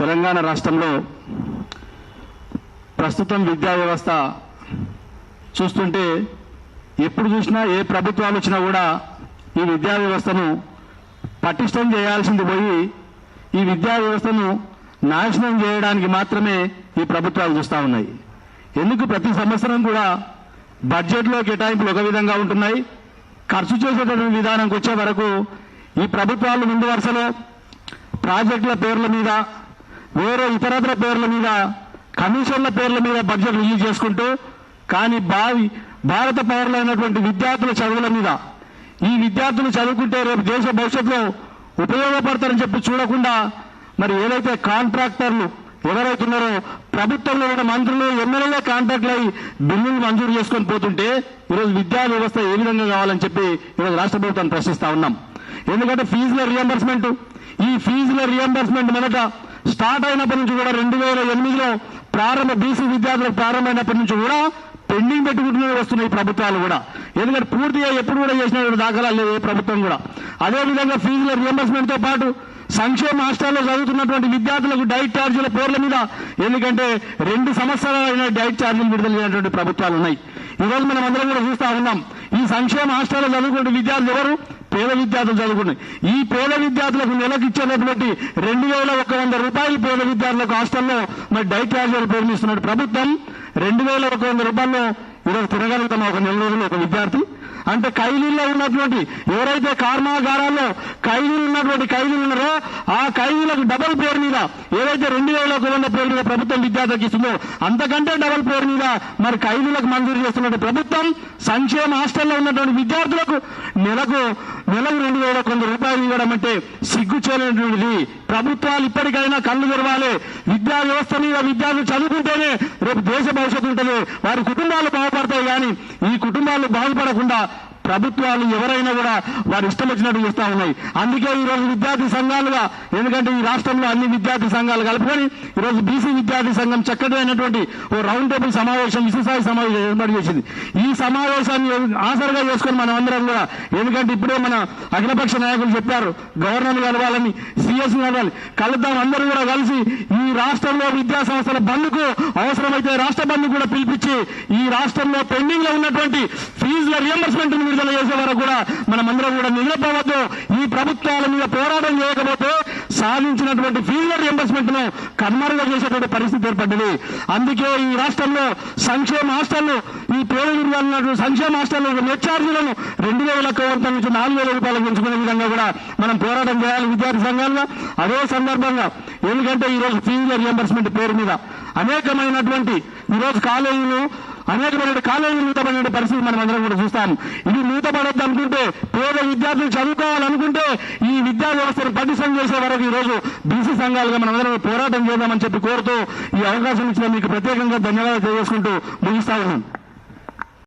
తెలంగాణ రాష్ట్రంలో ప్రస్తుతం విద్యా వ్యవస్థ చూస్తుంటే ఎప్పుడు చూసినా ఏ ప్రభుత్వాలు వచ్చినా కూడా ఈ విద్యా వ్యవస్థను పటిష్టం చేయాల్సింది పోయి ఈ విద్యా వ్యవస్థను నాశనం చేయడానికి మాత్రమే ఈ ప్రభుత్వాలు చూస్తూ ఉన్నాయి. ఎందుకు ప్రతి సంవత్సరం కూడా బడ్జెట్లో కేటాయింపులు ఒక విధంగా ఉంటున్నాయి, ఖర్చు చేసేటటువంటి విధానంకి వచ్చే వరకు ఈ ప్రభుత్వాలు ముందు వరుసలో ప్రాజెక్టుల పేర్ల మీద, వేరే ఇతరత్ర పేర్ల మీద, కమిషన్ల పేర్ల మీద బడ్జెట్ రిలీజ్ చేసుకుంటూ, కానీ భారత పౌరులైనటువంటి విద్యార్థుల చదువుల మీద, ఈ విద్యార్థులు చదువుకుంటే రేపు దేశ భవిష్యత్తులో ఉపయోగపడతారని చెప్పి చూడకుండా మరి ఏదైతే కాంట్రాక్టర్లు ఎవరైతున్నారో ప్రభుత్వంలో ఉన్న మంత్రులు ఎమ్మెల్యేలే కాంట్రాక్ట్లు అయి బిల్లులు మంజూరు చేసుకొని పోతుంటే ఈరోజు విద్యా వ్యవస్థ ఏ విధంగా కావాలని చెప్పి ఈరోజు రాష్ట్ర ప్రభుత్వాన్ని ప్రశ్నిస్తా ఉన్నాం. ఎందుకంటే ఫీజుల రియంబర్స్మెంట్, ఈ ఫీజుల రియంబర్స్మెంట్ మొదట స్టార్ట్ అయినప్పటి నుంచి కూడా 2008లో ప్రారంభ బీసీ విద్యార్థులకు ప్రారంభమైనప్పటి నుంచి కూడా పెండింగ్ పెట్టుకుంటూనే వస్తున్నాయి ప్రభుత్వాలు కూడా. ఎందుకంటే పూర్తిగా ఎప్పుడు కూడా చేసిన దాఖలా లేదు ఏ ప్రభుత్వం కూడా. అదేవిధంగా ఫీజుల రియంబర్స్మెంట్ తో పాటు సంక్షేమ హాస్టల్లో చదువుతున్నటువంటి విద్యార్థులకు డైట్ ఛార్జీల పేర్ల మీద, ఎందుకంటే 2 సంవత్సరాలైన డైట్ ఛార్జీలు విడుదల చేయనటువంటి ప్రభుత్వాలు ఉన్నాయి. ఈరోజు మనం అందరం కూడా చూస్తా ఉన్నాం. ఈ సంక్షేమ హాస్టల్లో చదువుకునే విద్యార్థులు ఎవరు? పేద విద్యార్థులు చదువుకున్నాయి. ఈ పేద విద్యార్థులకు నెలకు ఇచ్చేటటువంటి 2100 రూపాయలు పేద విద్యార్థులకు హాస్టల్లో మరి డైట్ ఛార్జీలు పేర్లు ఇస్తున్న ప్రభుత్వం 2100 రూపాయల్లో ఈరోజు తిరగలుగుతాం ఒక నెల రోజులు ఒక విద్యార్థి. అంటే ఖైదీల్లో ఉన్నటువంటి ఎవరైతే కర్మాగారాల్లో ఖైదీలు ఉన్నటువంటి ఖైదీలు ఉన్నారో ఆ ఖైదీలకు డబల్ పేరు మీద ఏదైతే 2100 పేరు మీద ప్రభుత్వం విద్యార్థికి ఇస్తుందో అంతకంటే డబల్ పేరు మీద మరి ఖైదీలకు మంజూరు చేస్తున్నటువంటి ప్రభుత్వం సంక్షేమ హాస్టల్లో ఉన్నటువంటి విద్యార్థులకు నెలకు 2100 రూపాయలు ఇవ్వడం అంటే సిగ్గు చేయలేనటువంటిది. ప్రభుత్వాలు ఇప్పటికైనా కళ్ళు తెరవాలి. విద్యా వ్యవస్థ మీద విద్యార్థులు చదువుకుంటేనే రేపు దేశ భవిష్యత్తు ఉంటుంది, వారి కుటుంబాలు బాగుపడతాయి. కానీ ఈ కుటుంబాలు బాగుపడకుండా ప్రభుత్వాలు ఎవరైనా కూడా వారు ఇష్టం వచ్చినట్టు చేస్తా ఉన్నాయి. అందుకే ఈరోజు విద్యార్థి సంఘాలుగా, ఎందుకంటే ఈ రాష్ట్రంలో అన్ని విద్యార్థి సంఘాలు కలుపుకొని ఈరోజు బీసీ విద్యార్థి సంఘం చక్కటి అయినటువంటి ఓ రౌండ్ టేబుల్ సమావేశం, విశ్వసాయి సమావేశం ఏర్పాటు చేసింది. ఈ సమావేశాన్ని ఆసరగా చేసుకొని మనం అందరం కూడా, ఎందుకంటే ఇప్పుడే మన అఖిలపక్ష నాయకులు చెప్పారు గవర్నర్ కలవాలని, సిఎస్ కలవాలి, కలుద్దాం అందరూ కూడా కలిసి ఈ రాష్ట్రంలో విద్యా సంస్థల బంద్కు అవసరమైతే రాష్ట్ర బంద్ కూడా పిలిపించి ఈ రాష్ట్రంలో పెండింగ్ లో ఉన్నటువంటి ఫీజుల రియంబర్స్మెంట్ విడుదల చేసే వరకు కూడా మనమందరం కూడా నిలబడవద్దు. ఈ ప్రభుత్వాల మీద పోరాటం చేయకపోతే సాధించినటువంటి ఫీజుల రియంబర్స్మెంట్ ను కన్మరుగా చేసేటువంటి పరిస్థితి ఏర్పడ్డది. అందుకే ఈ రాష్ట్రంలో సంక్షేమ హాస్టళ్లు, ఈ పేద నిర్వహణ సంక్షేమ హాస్టళ్లు నెట్ ఛార్జీలను 2100 నుంచి 4000 రూపాయలకు పెంచుకునే విధంగా కూడా మనం పోరాటం చేయాలి విద్యార్థి సంఘాలుగా. అదే సందర్భంగా ఎందుకంటే ఈరోజు ఫీజుల రియంబర్స్మెంట్ పేరు మీద అనేకమైనటువంటి ఈరోజు కాలేజీలు మూతపడిన పరిస్థితి మనం అందరం కూడా చూస్తాం. ఇది మూతపడొద్దు అనుకుంటే, పేద విద్యార్థులు చదువుకోవాలనుకుంటే ఈ విద్యా వ్యవస్థను పటిష్టం చేసే వరకు ఈరోజు బీసీ సంఘాలుగా మనం అందరం పోరాటం చేద్దామని చెప్పి కోరుతూ ఈ అవకాశం ఇచ్చిన మీకు ప్రత్యేకంగా ధన్యవాదాలు తెలియజేసుకుంటూ ముగిస్తా ఉన్నాం.